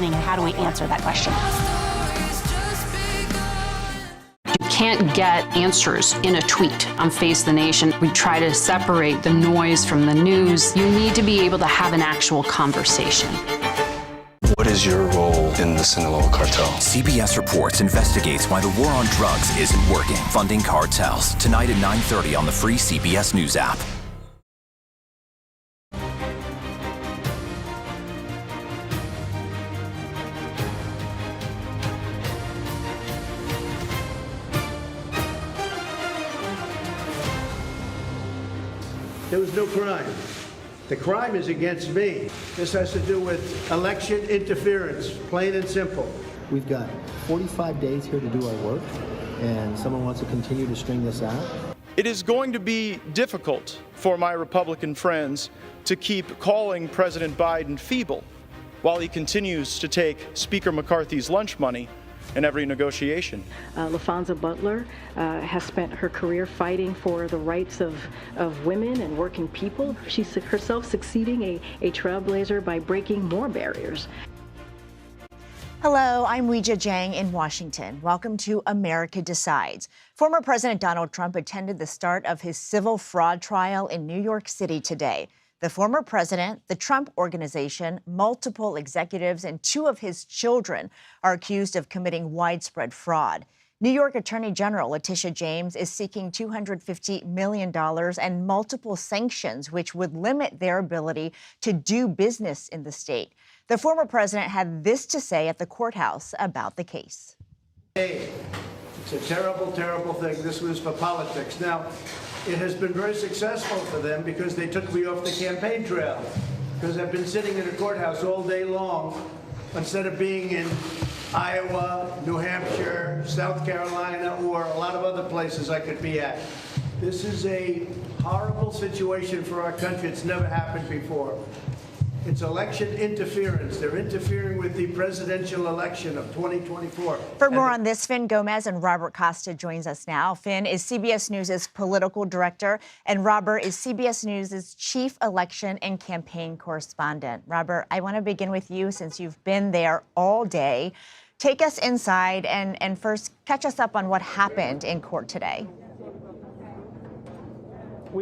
And how do we answer that question? You can't get answers in a tweet on Face the Nation. We try to separate the noise from the news. You need to be able to have an actual conversation. What is your role in the Sinaloa cartel? CBS Reports investigates why the war on drugs isn't working, funding cartels. Tonight at 9:30 on the free CBS News app. There was no crime. The crime is against me. This has to do with election interference, plain and simple. We've got 45 days here to do our work, and someone wants to continue to string this out. It is going to be difficult for my Republican friends to keep calling President Biden feeble while he continues to take Speaker McCarthy's lunch money in every negotiation. LaFonza Butler has spent her career fighting for the rights of women and working people. She's herself succeeding a trailblazer by breaking more barriers. Hello, I'm Weijia Jiang in Washington. Welcome to America Decides. Former President Donald Trump attended the start of his civil fraud trial in New York City today. The former president, the Trump Organization, multiple executives, and 2 of his children are accused of committing widespread fraud. New York Attorney General Letitia James is seeking $250 million and multiple sanctions, which would limit their ability to do business in the state. The former president had this to say at the courthouse about the case. Hey, it's a terrible, terrible thing. This was for politics. Now, it has been very successful for them because they took me off the campaign trail. Because I've been sitting in a courthouse all day long instead of being in Iowa, New Hampshire, South Carolina, or a lot of other places I could be at. This is a horrible situation for our country. It's never happened before. It's election interference. They're interfering with the presidential election of 2024. For more on this, Finn Gomez and Robert Costa joins us now. Finn is CBS News' political director, and Robert is CBS News' chief election and campaign correspondent. Robert, I want to begin with you since you've been there all day. Take us inside and first catch us up on what happened in court today.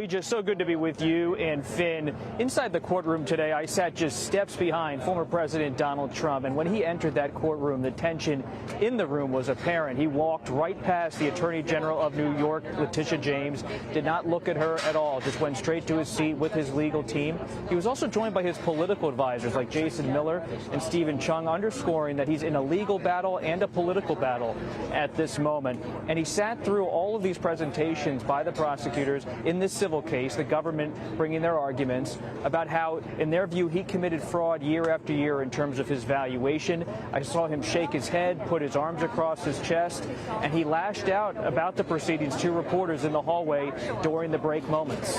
Just so good to be with you and Finn. Inside the courtroom today, I sat just steps behind former President Donald Trump. And when he entered that courtroom, the tension in the room was apparent. He walked right past the Attorney General of New York, Letitia James, did not look at her at all, just went straight to his seat with his legal team. He was also joined by his political advisors like Jason Miller and Stephen Chung, underscoring that he's in a legal battle and a political battle at this moment. And he sat through all of these presentations by the prosecutors in this civil case, the government bringing their arguments about how, in their view, he committed fraud year after year in terms of his valuation. I saw him shake his head, put his arms across his chest, and he lashed out about the proceedings to reporters in the hallway during the break moments.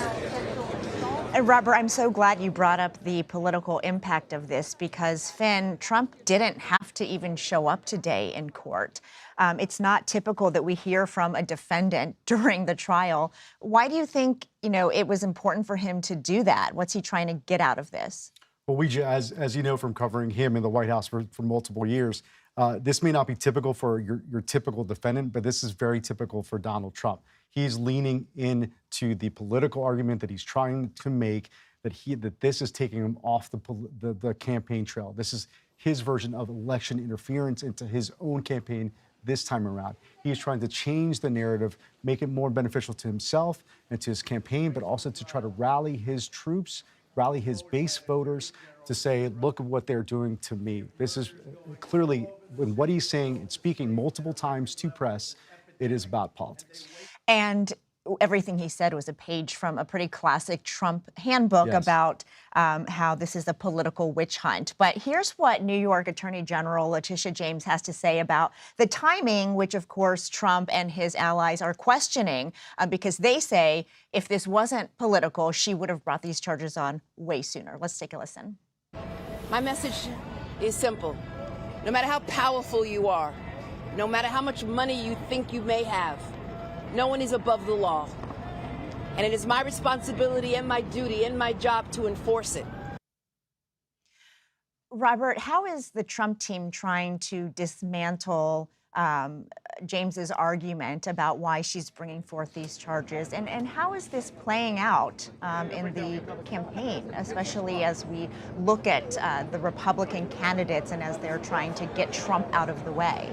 And Robert, I'm so glad you brought up the political impact of this because, Finn, Trump didn't have to even show up today in court. It's not typical that we hear from a defendant during the trial. Why do you think, it was important for him to do that? What's he trying to get out of this? Well, Weijia, as you know from covering him in the White House for multiple years, this may not be typical for your typical defendant, but this is very typical for Donald Trump. He's leaning into the political argument that he's trying to make, that this is taking him off the campaign trail. This is his version of election interference into his own campaign this time around. He's trying to change the narrative, make it more beneficial to himself and to his campaign, but also to try to rally his troops, rally his base voters to say, look at what they're doing to me. This is clearly, in what he's saying and speaking multiple times to press, it is about politics. And everything he said was a page from a pretty classic Trump handbook about how this is a political witch hunt. But here's what New York Attorney General Letitia James has to say about the timing, which, of course, Trump and his allies are questioning because they say if this wasn't political, she would have brought these charges on way sooner. Let's take a listen. My message is simple. No matter how powerful you are, no matter how much money you think you may have, no one is above the law. And it is my responsibility and my duty and my job to enforce it. Robert, how is the Trump team trying to dismantle James's argument about why she's bringing forth these charges? And how is this playing out in the campaign, especially as we look at the Republican candidates and as they're trying to get Trump out of the way?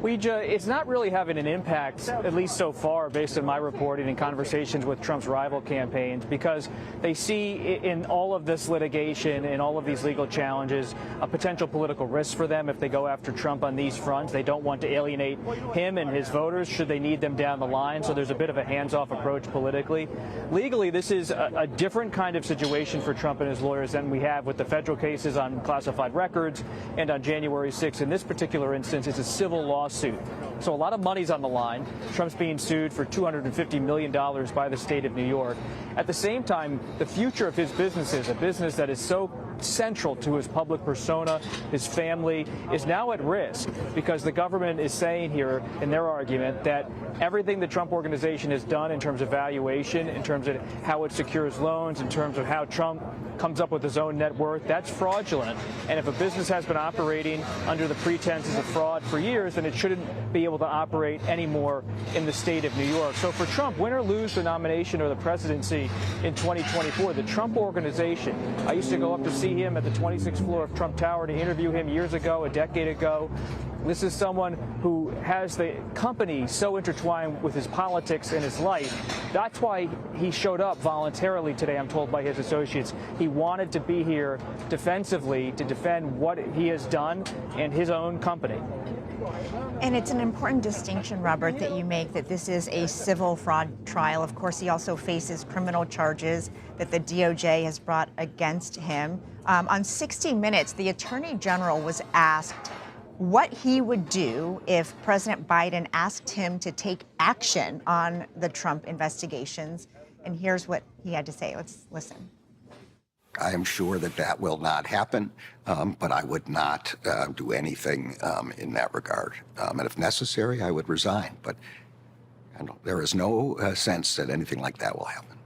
It's not really having an impact, at least so far, based on my reporting and conversations with Trump's rival campaigns, because they see in all of this litigation and all of these legal challenges a potential political risk for them if they go after Trump on these fronts. They don't want to alienate him and his voters should they need them down the line, so there's a bit of a hands-off approach politically. Legally, this is a different kind of situation for Trump and his lawyers than we have with the federal cases on classified records and on January 6th. In this particular instance, it's a civil lawsuit. So a lot of money's on the line. Trump's being sued for $250 million by the state of New York. At the same time, the future of his business is a business that is so central to his public persona, his family, is now at risk because the government is saying here in their argument that everything the Trump organization has done in terms of valuation, in terms of how it secures loans, in terms of how Trump comes up with his own net worth, that's fraudulent. And if a business has been operating under the pretenses of fraud for years, then it shouldn't be able to operate anymore in the state of New York. So for Trump, win or lose the nomination or the presidency in 2024, the Trump organization, I used to go up to see him at the 26th floor of Trump Tower to interview him years ago, a decade ago. This is someone who has the company so intertwined with his politics and his life. That's why he showed up voluntarily today, I'm told by his associates. He wanted to be here defensively to defend what he has done and his own company. And it's an important distinction, Robert, that you make, that this is a civil fraud trial. Of course, he also faces criminal charges that the DOJ has brought against him. On 60 Minutes, the Attorney General was asked what he would do if President Biden asked him to take action on the Trump investigations. And here's what he had to say. Let's listen. I am sure that that will not happen, but I would not do anything in that regard. And if necessary, I would resign. But there is no sense that anything like that will happen.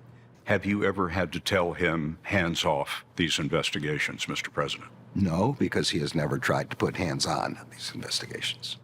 Have you ever had to tell him hands off these investigations, Mr. President? No, because he has never tried to put hands on these investigations.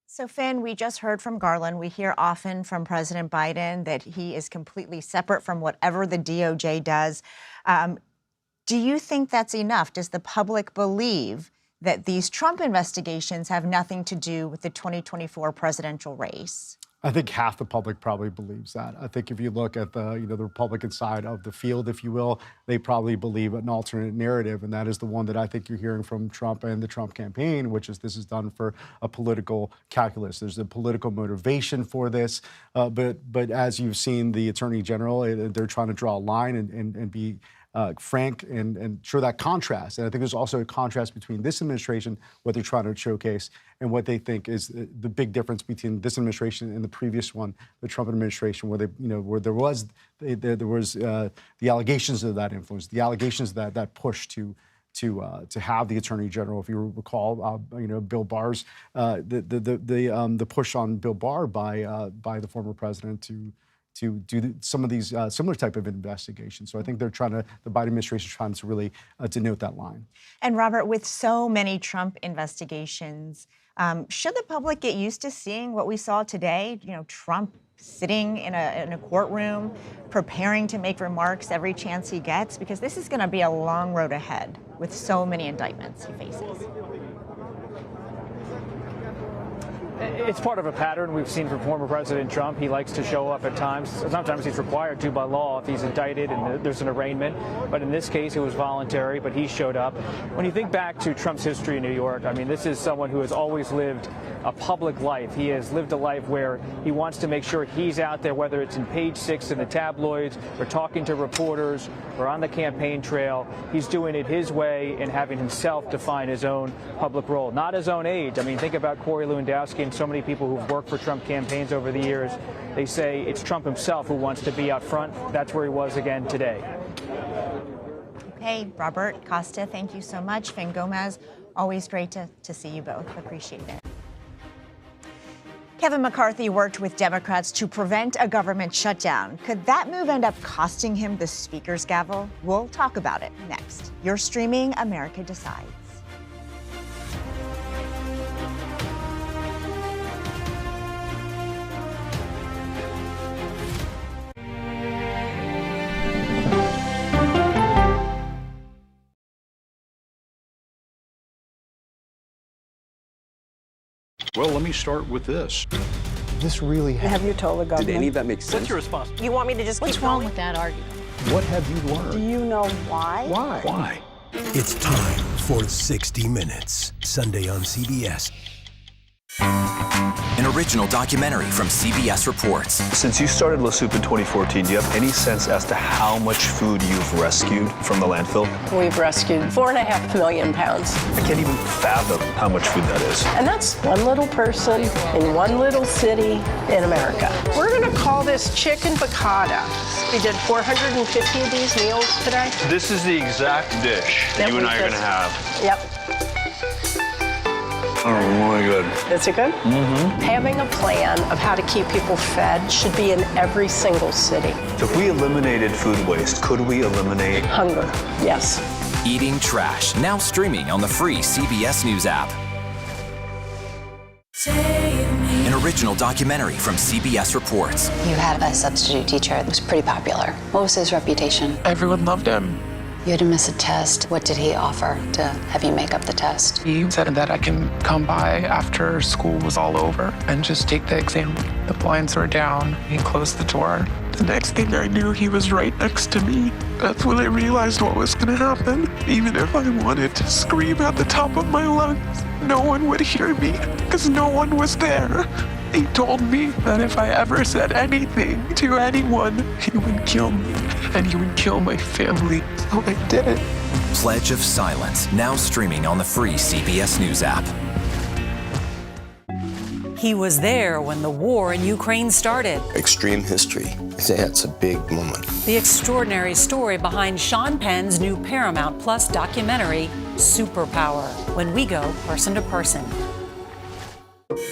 So, Finn, we just heard from Garland. We hear often from President Biden that he is completely separate from whatever the DOJ does. Do you think that's enough? Does the public believe that these Trump investigations have nothing to do with the 2024 presidential race? I think half the public probably believes that. I think if you look at the Republican side of the field, if you will, they probably believe an alternate narrative, and that is the one that I think you're hearing from Trump and the Trump campaign, which is this is done for a political calculus. There's a political motivation for this, but as you've seen the Attorney General, they're trying to draw a line and be frank and show that contrast. And I think there's also a contrast between this administration, what they're trying to showcase, and what they think is the big difference between this administration and the previous one, the Trump administration, where where there was the allegations of that influence, the allegations of that push to have the Attorney General. If you recall, Bill Barr's the push on Bill Barr by the former president to do some of these similar type of investigations. So I think the Biden administration is trying to really denote that line. And Robert, with so many Trump investigations, should the public get used to seeing what we saw today? Trump sitting in a courtroom, preparing to make remarks every chance he gets, because this is going to be a long road ahead with so many indictments he faces. It's part of a pattern we've seen from former President Trump. He likes to show up at times. Sometimes he's required to by law if he's indicted and there's an arraignment. But in this case, it was voluntary, but he showed up. When you think back to Trump's history in New York, I mean, this is someone who has always lived a public life. He has lived a life where he wants to make sure he's out there, whether it's in Page 6 in the tabloids or talking to reporters or on the campaign trail. He's doing it his way and having himself define his own public role, not his own age. I mean, think about Corey Lewandowski and so many people who've worked for Trump campaigns over the years. They say it's Trump himself who wants to be out front. That's where he was again today. Okay, Robert, Costa, thank you so much. Finn Gomez, always great to see you both. Appreciate it. Kevin McCarthy worked with Democrats to prevent a government shutdown. Could that move end up costing him the Speaker's gavel? We'll talk about it next. You're streaming America Decides. Well, let me start with this. This really happened. Have you told the government? Did any of that make sense? What's your response? You want me to just What's keep wrong going? with that argument? What have you learned? Do you know why? Why? Why? It's time for 60 Minutes, Sunday on CBS. An original documentary from CBS Reports. Since you started La Soup in 2014, do you have any sense as to how much food you've rescued from the landfill? We've rescued 4.5 million pounds. I can't even fathom how much food that is. And that's one little person in one little city in America. We're going to call this chicken piccata. We did 450 of these meals today. This is the exact dish That you and we I are going to have. Yep. Oh, really good. Is it good? Mm-hmm. Having a plan of how to keep people fed should be in every single city. So if we eliminated food waste, could we eliminate hunger? Yes. Eating Trash, now streaming on the free CBS News app. An original documentary from CBS Reports. You had a substitute teacher that was pretty popular. What was his reputation? Everyone loved him. You had to miss a test. What did he offer to have you make up the test? He said that I can come by after school was all over and just take the exam. The blinds were down. He closed the door. The next thing I knew, he was right next to me. That's when I realized what was going to happen. Even if I wanted to scream at the top of my lungs, no one would hear me because no one was there. He told me that if I ever said anything to anyone, he would kill me and he would kill my family. So I did it. Pledge of Silence, now streaming on the free CBS News app. He was there when the war in Ukraine started. Extreme history. It's a big moment. The extraordinary story behind Sean Penn's new Paramount Plus documentary, Superpower, when we go person to person.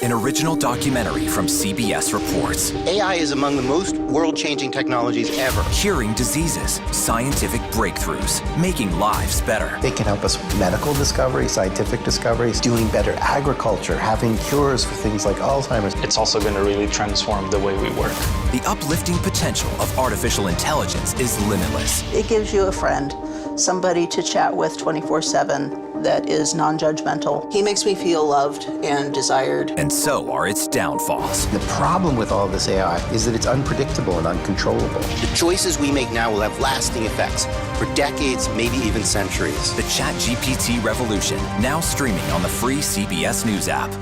An original documentary from CBS Reports. AI is among the most world-changing technologies ever. Curing diseases, scientific breakthroughs, making lives better. They can help us with medical discoveries, scientific discoveries, doing better agriculture, having cures for things like Alzheimer's. It's also going to really transform the way we work. The uplifting potential of artificial intelligence is limitless. It gives you a friend, somebody to chat with 24/7 that is non-judgmental. He makes me feel loved and desired. And so are its downfalls. The problem with all this AI is that it's unpredictable and uncontrollable. The choices we make now will have lasting effects for decades, maybe even centuries. The ChatGPT revolution, now streaming on the free CBS News app.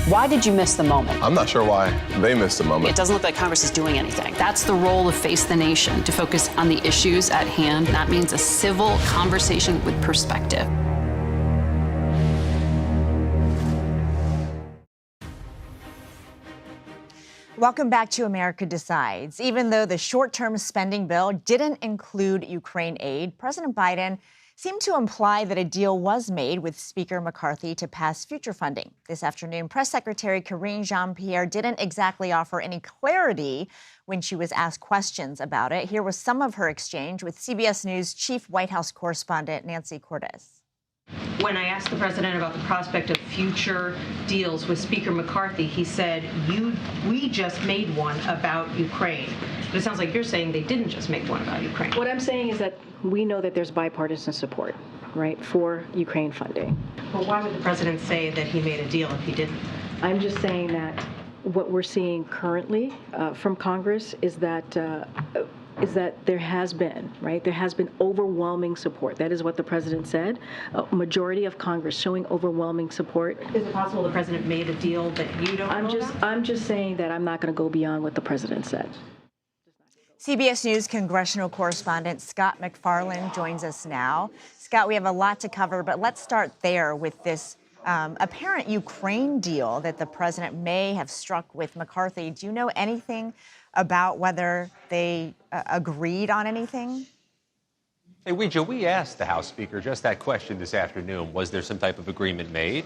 Why did you miss the moment? I'm not sure why they missed the moment. It doesn't look like Congress is doing anything. That's the role of Face the Nation, to focus on the issues at hand. That means a civil conversation with perspective. Welcome back to America Decides. Even though the short-term spending bill didn't include Ukraine aid, President Biden seemed to imply that a deal was made with Speaker McCarthy to pass future funding. This afternoon, Press Secretary Karine Jean-Pierre didn't exactly offer any clarity when she was asked questions about it. Here was some of her exchange with CBS News Chief White House Correspondent Nancy Cortez. When I asked the president about the prospect of future deals with Speaker McCarthy, he said, we just made one about Ukraine. But it sounds like you're saying they didn't just make one about Ukraine. What I'm saying is that we know that there's bipartisan support, right, for Ukraine funding. Well, why would the president say that he made a deal if he didn't? I'm just saying that what we're seeing currently from Congress is that there has been, right? There has been overwhelming support. That is what the president said. A majority of Congress showing overwhelming support. Is it possible the president made a deal that you don't know about? I'm just saying that I'm not going to go beyond what the president said. CBS News congressional correspondent Scott McFarland joins us now. Scott, we have a lot to cover, but let's start there with this apparent Ukraine deal that the president may have struck with McCarthy. Do you know anything about whether they agreed on anything? Hey, Ouija, we asked the House Speaker just that question this afternoon. Was there some type of agreement made?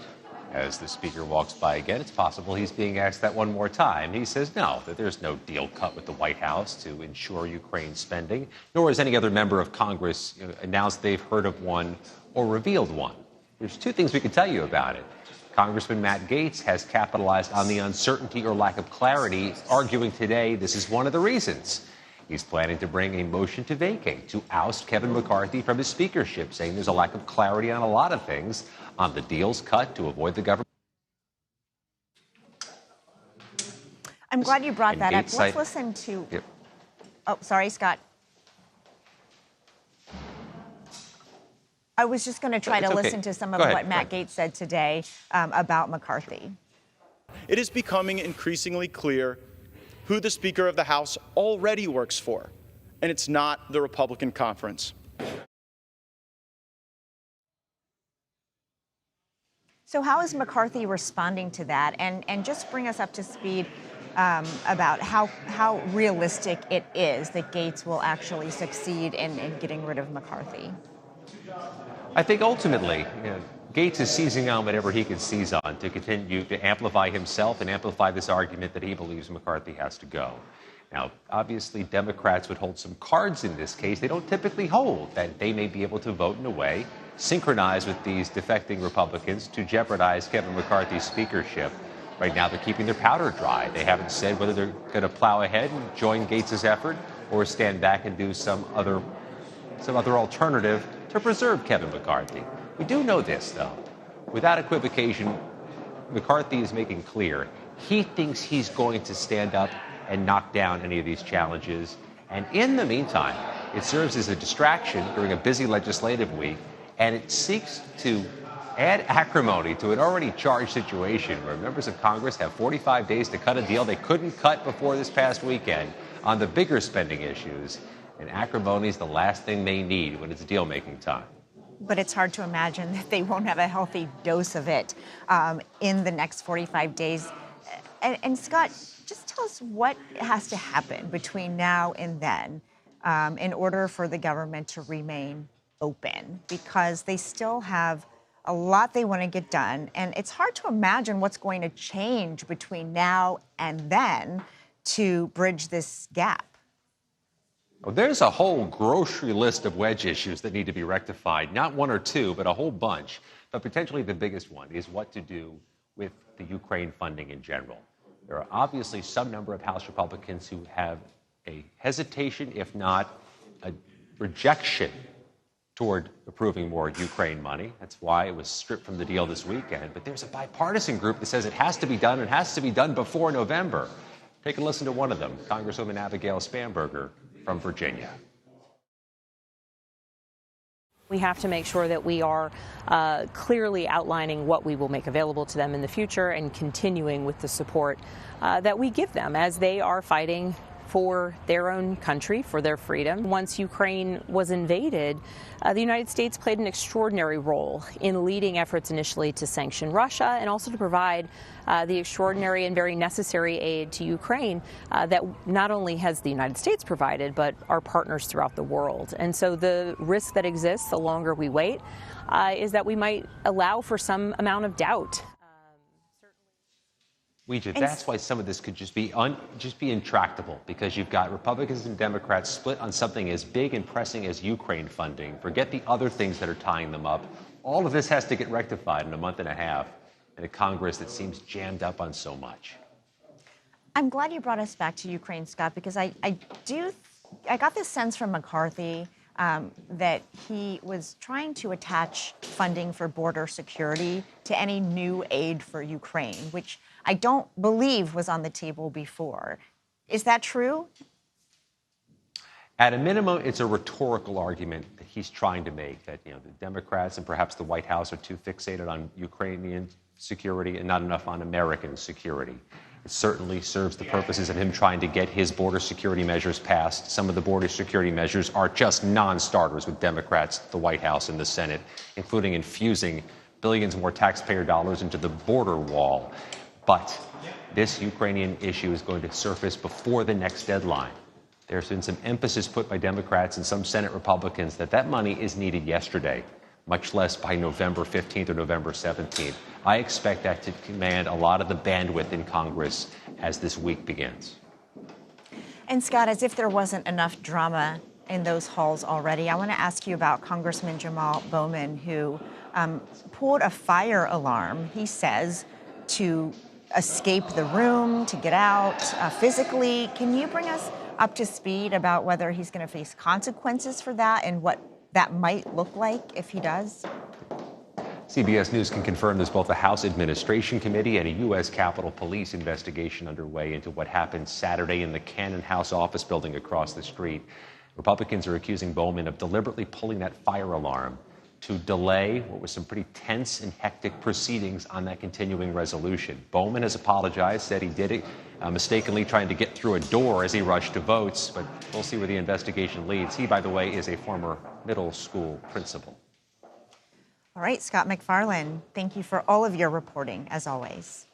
As the speaker walks by again, it's possible he's being asked that one more time. He says no, that there's no deal cut with the White House to ensure Ukraine spending, nor has any other member of Congress announced they've heard of one or revealed one. There's two things we can tell you about it. Congressman Matt Gaetz has capitalized on the uncertainty or lack of clarity, arguing today this is one of the reasons. He's planning to bring a motion to vacate, to oust Kevin McCarthy from his speakership, saying there's a lack of clarity on a lot of things, on the deals cut to avoid the government. I'm glad you brought that up. Gaetz Let's listen to... Yep. Oh, sorry, Scott. I was just going to try to listen to some of what Matt Gaetz said today about McCarthy. It is becoming increasingly clear who the Speaker of the House already works for, and it's not the Republican conference. So how is McCarthy responding to that? And just bring us up to speed about how realistic it is that Gaetz will actually succeed in getting rid of McCarthy. I think ultimately, Gaetz is seizing on whatever he can seize on to continue to amplify himself and amplify this argument that he believes McCarthy has to go. Now, obviously, Democrats would hold some cards in this case they don't typically hold, that they may be able to vote in a way synchronized with these defecting Republicans to jeopardize Kevin McCarthy's speakership. Right now, they're keeping their powder dry. They haven't said whether they're going to plow ahead and join Gaetz's effort or stand back and do some other alternative to preserve Kevin McCarthy. We do know this, though. Without equivocation, McCarthy is making clear he thinks he's going to stand up and knock down any of these challenges. And in the meantime, it serves as a distraction during a busy legislative week, and it seeks to add acrimony to an already charged situation where members of Congress have 45 days to cut a deal they couldn't cut before this past weekend on the bigger spending issues. And acrimony is the last thing they need when it's deal-making time. But it's hard to imagine that they won't have a healthy dose of it in the next 45 days. And Scott, just tell us what has to happen between now and then in order for the government to remain open, because they still have a lot they want to get done. And it's hard to imagine what's going to change between now and then to bridge this gap. Well, there's a whole grocery list of wedge issues that need to be rectified, not one or two, but a whole bunch. But potentially the biggest one is what to do with the Ukraine funding in general. There are obviously some number of House Republicans who have a hesitation, if not a rejection, toward approving more Ukraine money. That's why it was stripped from the deal this weekend. But there's a bipartisan group that says it has to be done and has to be done before November. Take a listen to one of them, Congresswoman Abigail Spanberger from Virginia. We have to make sure that we are clearly outlining what we will make available to them in the future and continuing with the support that we give them as they are fighting for their own country, for their freedom. Once Ukraine was invaded, the United States played an extraordinary role in leading efforts initially to sanction Russia and also to provide the extraordinary and very necessary aid to Ukraine that not only has the United States provided, but our partners throughout the world. And so the risk that exists the longer we wait is that we might allow for some amount of doubt. That's why some of this could just be intractable, because you've got Republicans and Democrats split on something as big and pressing as Ukraine funding. Forget the other things that are tying them up. All of this has to get rectified in a month and a half in a Congress that seems jammed up on so much. I'm glad you brought us back to Ukraine, Scott, because I got this sense from McCarthy that he was trying to attach funding for border security to any new aid for Ukraine, which I don't believe was on the table before. Is that true? At a minimum, it's a rhetorical argument that he's trying to make, that the Democrats and perhaps the White House are too fixated on Ukrainian security and not enough on American security. It certainly serves the purposes of him trying to get his border security measures passed. Some of the border security measures are just non-starters with Democrats, the White House, and the Senate, including infusing billions more taxpayer dollars into the border wall. But this Ukrainian issue is going to surface before the next deadline. There's been some emphasis put by Democrats and some Senate Republicans that money is needed yesterday. much less by November 15th or November 17th. I expect that to command a lot of the bandwidth in Congress as this week begins. And Scott, as if there wasn't enough drama in those halls already, I want to ask you about Congressman Jamal Bowman, who pulled a fire alarm, he says, to escape the room, to get out physically. Can you bring us up to speed about whether he's going to face consequences for that and what that might look like if he does? CBS News can confirm there's both a House Administration Committee and a U.S. Capitol Police investigation underway into what happened Saturday in the Cannon House office building across the street. Republicans are accusing Bowman of deliberately pulling that fire alarm to delay what was some pretty tense and hectic proceedings on that continuing resolution. Bowman has apologized, said he did it mistakenly trying to get through a door as he rushed to votes, but we'll see where the investigation leads. He, by the way, is a former middle school principal. All right, Scott McFarland, thank you for all of your reporting, as always.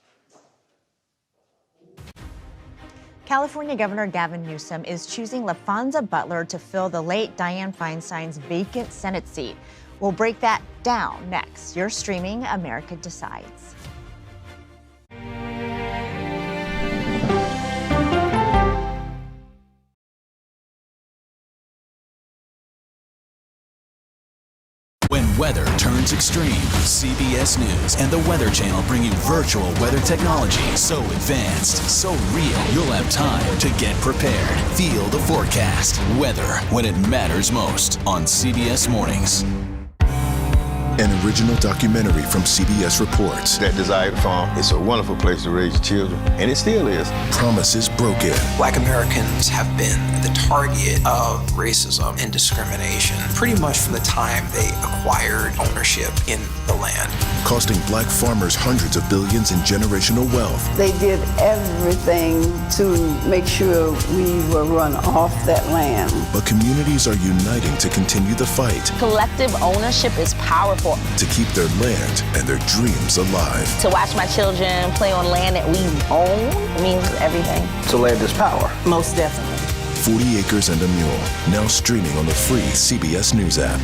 California Governor Gavin Newsom is choosing LaFonza Butler to fill the late Dianne Feinstein's vacant Senate seat. We'll break that down next. You're streaming America Decides. When weather turns extreme, CBS News and the Weather Channel bring you virtual weather technology so advanced, so real, you'll have time to get prepared. Feel the forecast. Weather when it matters most on CBS Mornings. An original documentary from CBS reports. That Desired Farm is a wonderful place to raise children, and it still is. Promises broken. Black Americans have been the target of racism and discrimination pretty much from the time they acquired ownership in the land. Costing black farmers hundreds of billions in generational wealth. They did everything to make sure we were run off that land. But communities are uniting to continue the fight. Collective ownership is powerful. To keep their land and their dreams alive. To watch my children play on land that we own means everything. So land is power. Most definitely. 40 Acres and a Mule, now streaming on the free CBS News app.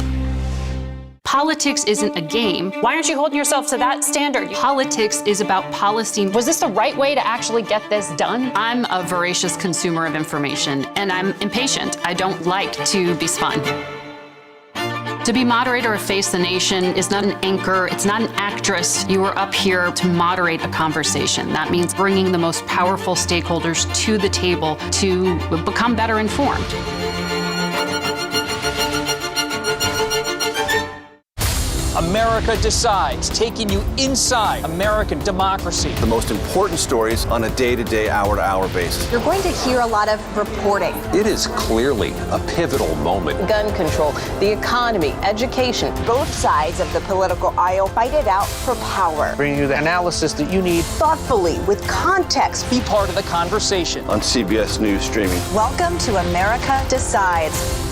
Politics isn't a game. Why aren't you holding yourself to that standard? Politics is about policy. Was this the right way to actually get this done? I'm a voracious consumer of information, and I'm impatient. I don't like to be spun. To be moderator of Face the Nation is not an anchor, it's not an actress. You are up here to moderate a conversation. That means bringing the most powerful stakeholders to the table to become better informed. America Decides, taking you inside American democracy. The most important stories on a day-to-day, hour-to-hour basis. You're going to hear a lot of reporting. It is clearly a pivotal moment. Gun control, the economy, education. Both sides of the political aisle fight it out for power. Bringing you the analysis that you need. Thoughtfully, with context. Be part of the conversation. On CBS News Streaming. Welcome to America Decides.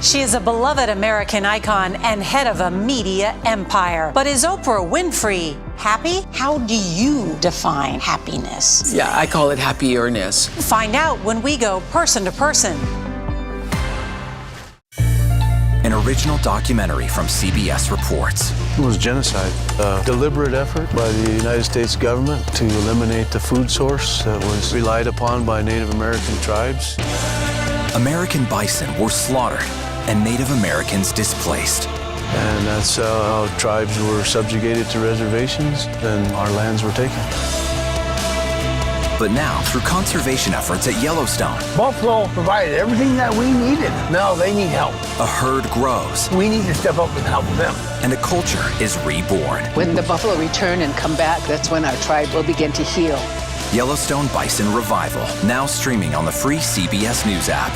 She is a beloved American icon and head of a media empire. But is Oprah Winfrey happy? How do you define happiness? Yeah, I call it happierness. Find out when we go person to person. An original documentary from CBS reports. It was genocide, a deliberate effort by the United States government to eliminate the food source that was relied upon by Native American tribes. American bison were slaughtered and Native Americans displaced. And that's how tribes were subjugated to reservations and our lands were taken. But now, through conservation efforts at Yellowstone, Buffalo provided everything that we needed. Now they need help. A herd grows. We need to step up and help them. And a culture is reborn. When the buffalo return and come back, that's when our tribe will begin to heal. Yellowstone Bison Revival, now streaming on the free CBS News app.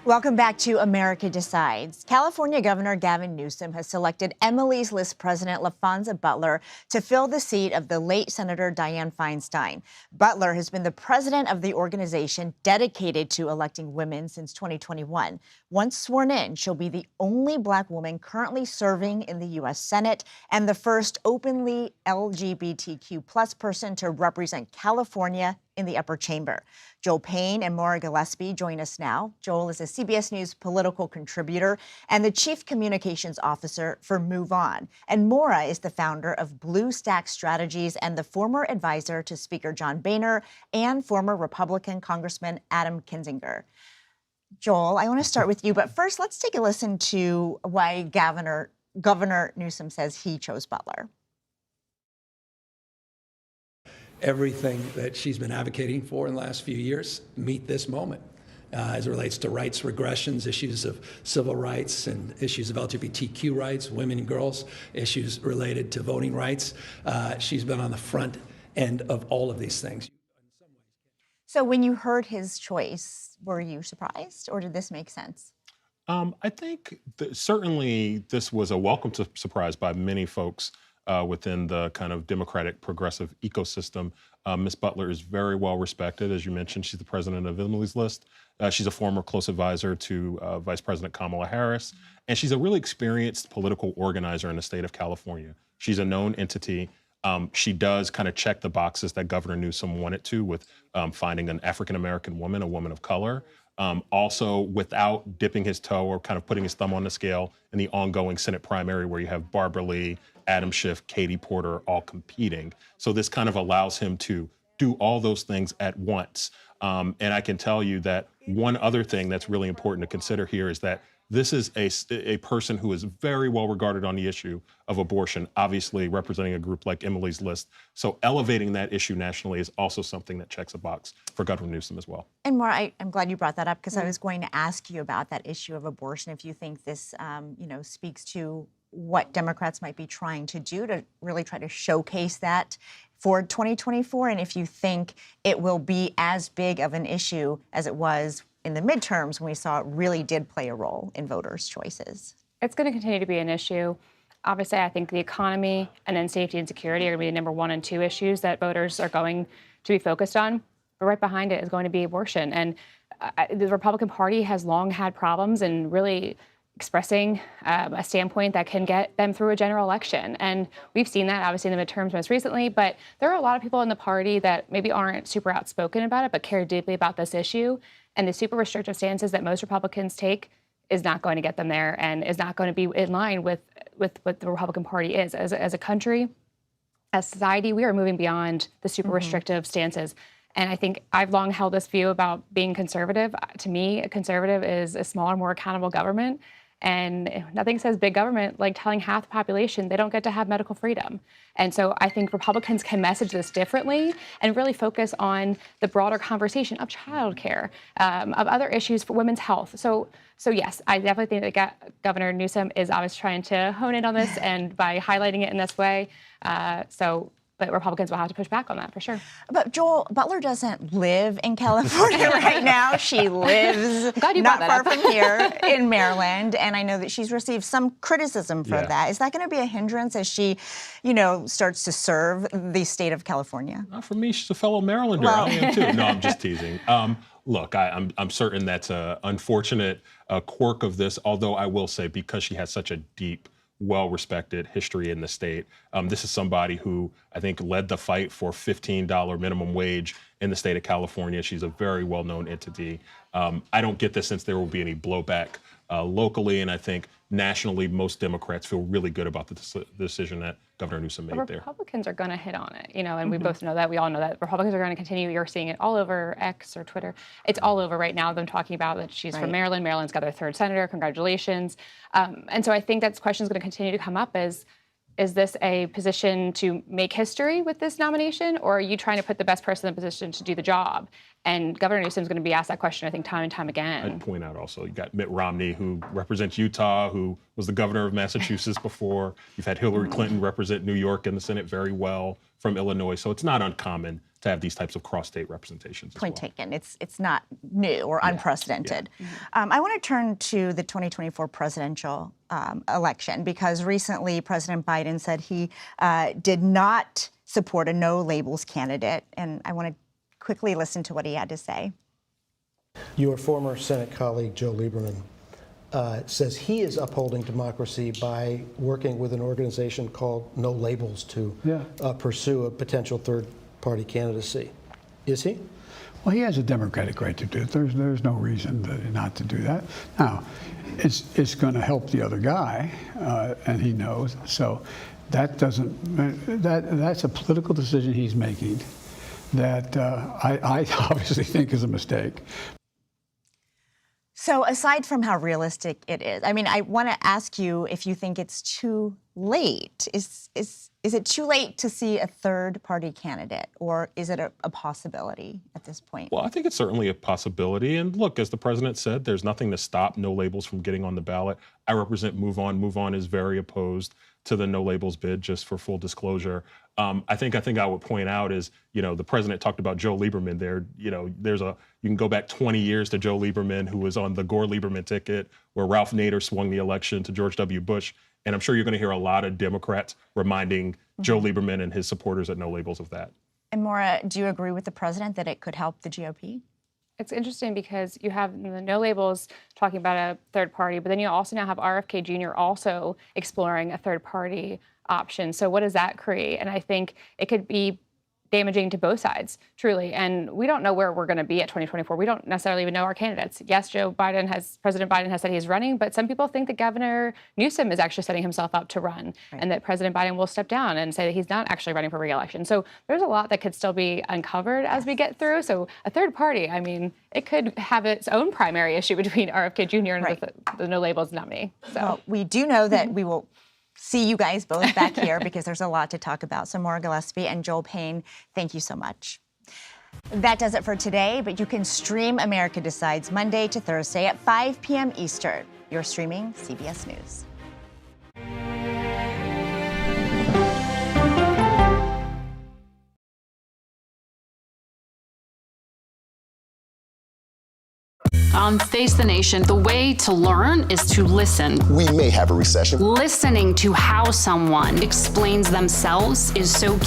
Welcome back to America Decides. California Governor Gavin Newsom has selected Emily's List President LaFonza Butler to fill the seat of the late Senator Dianne Feinstein. Butler has been the president of the organization dedicated to electing women since 2021. Once sworn in, she'll be the only Black woman currently serving in the U.S. Senate and the first openly LGBTQ+ person to represent California in the upper chamber. Joel Payne and Maura Gillespie join us now. Joel is a CBS News political contributor and the chief communications officer for Move On. And Maura is the founder of Blue Stack Strategies and the former advisor to Speaker John Boehner and former Republican Congressman Adam Kinzinger. Joel, I want to start with you, but first let's take a listen to why Governor Newsom says he chose Butler. Everything that she's been advocating for in the last few years meet this moment as it relates to rights regressions, issues of civil rights and issues of LGBTQ rights, women and girls, issues related to voting rights. She's been on the front end of all of these things. So when you heard his choice, were you surprised or did this make sense? I think certainly this was a welcome surprise by many folks within the kind of Democratic progressive ecosystem. Ms. Butler is very well respected. As you mentioned, she's the president of Emily's List. She's a former close advisor to Vice President Kamala Harris. And she's a really experienced political organizer in the state of California. She's a known entity. She does kind of check the boxes that Governor Newsom wanted to with finding an African-American woman, a woman of color. Also, without dipping his toe or kind of putting his thumb on the scale in the ongoing Senate primary where you have Barbara Lee, Adam Schiff, Katie Porter all competing. So this kind of allows him to do all those things at once. And I can tell you that one other thing that's really important to consider here is that this is a person who is very well regarded on the issue of abortion, obviously representing a group like Emily's List. So elevating that issue nationally is also something that checks a box for Governor Newsom as well. And Maura, I'm glad you brought that up because I was going to ask you about that issue of abortion. If you think this, speaks to what Democrats might be trying to do to really try to showcase that for 2024, and if you think it will be as big of an issue as it was in the midterms when we saw it really did play a role in voters' choices. It's going to continue to be an issue. Obviously, I think the economy and then safety and security are going to be the number 1 and 2 issues that voters are going to be focused on. But right behind it is going to be abortion. And the Republican Party has long had problems in really expressing a standpoint that can get them through a general election. And we've seen that obviously in the midterms most recently, but there are a lot of people in the party that maybe aren't super outspoken about it, but care deeply about this issue. And the super restrictive stances that most Republicans take is not going to get them there and is not going to be in line with what the Republican Party is. As a country, as society, we are moving beyond the super restrictive stances. And I think I've long held this view about being conservative. To me, a conservative is a smaller, more accountable government. And nothing says big government like telling half the population they don't get to have medical freedom. And so I think Republicans can message this differently and really focus on the broader conversation of childcare, of other issues for women's health. So yes, I definitely think that Governor Newsom is obviously trying to hone in on this and by highlighting it in this way. But Republicans will have to push back on that for sure. But Joel, Butler doesn't live in California right now. She lives not far from here in Maryland. And I know that she's received some criticism for that. Is that going to be a hindrance as she, starts to serve the state of California? Not for me. She's a fellow Marylander. Well. I am too. No, I'm just teasing. Look, I'm certain that's an unfortunate quirk of this, although I will say because she has such a deep, well-respected history in the state. This is somebody who I think led the fight for $15 minimum wage in the state of California. She's a very well-known entity. I don't get the sense there will be any blowback locally, and I think nationally most Democrats feel really good about the decision that Governor Newsom made there. Republicans are going to hit on it, and we both know that. We all know that. Republicans are going to continue. You're seeing it all over X or Twitter. It's all over right now, them talking about that she's from Maryland. Maryland's got their 3rd senator. Congratulations. And so I think that question is going to continue to come up is this a position to make history with this nomination, or are you trying to put the best person in the position to do the job? And Governor Newsom is going to be asked that question, I think, time and time again. I'd point out also, you got Mitt Romney, who represents Utah, who was the governor of Massachusetts before. You've had Hillary Clinton represent New York in the Senate very well from Illinois. So it's not uncommon to have these types of cross-state representations. Point taken. It's not new or unprecedented. I want to turn to the 2024 presidential election because recently President Biden said he did not support a no-labels candidate, and I want to quickly listen to what he had to say. Your former Senate colleague, Joe Lieberman, says he is upholding democracy by working with an organization called No Labels to pursue a potential third-party candidacy. Is he? Well, he has a democratic right to do it. There's no reason not to do that. Now, it's going to help the other guy, and he knows. So that's a political decision he's making that I obviously think is a mistake. So aside from how realistic it is, I mean, I want to ask you if you think it's too late. Is it too late to see a third-party candidate, or is it a possibility at this point? Well, I think it's certainly a possibility. And look, as the president said, there's nothing to stop No Labels from getting on the ballot. I represent Move On. Move On is very opposed to the No Labels bid, just for full disclosure. I think I would point out is, the president talked about Joe Lieberman there. You can go back 20 years to Joe Lieberman, who was on the Gore-Lieberman ticket, where Ralph Nader swung the election to George W. Bush. And I'm sure you're going to hear a lot of Democrats reminding Joe Lieberman and his supporters at No Labels of that. And Maura, do you agree with the president that it could help the GOP? It's interesting because you have the No Labels talking about a third party, but then you also now have RFK Jr. also exploring a third party option. So what does that create? And I think it could be damaging to both sides, truly. And we don't know where we're going to be at 2024. We don't necessarily even know our candidates. Yes, President Biden has said he's running, but some people think that Governor Newsom is actually setting himself up to run, and that President Biden will step down and say that he's not actually running for re-election. So there's a lot that could still be uncovered as we get through. So a third party, I mean, it could have its own primary issue between RFK Jr. and the No Labels nominee. So well, we do know that we will see you guys both back here because there's a lot to talk about. So Maura Gillespie and Joel Payne, thank you so much. That does it for today, but you can stream America Decides Monday to Thursday at 5 p.m. Eastern. You're streaming CBS News. On Face the Nation, the way to learn is to listen. We may have a recession. Listening to how someone explains themselves is so key.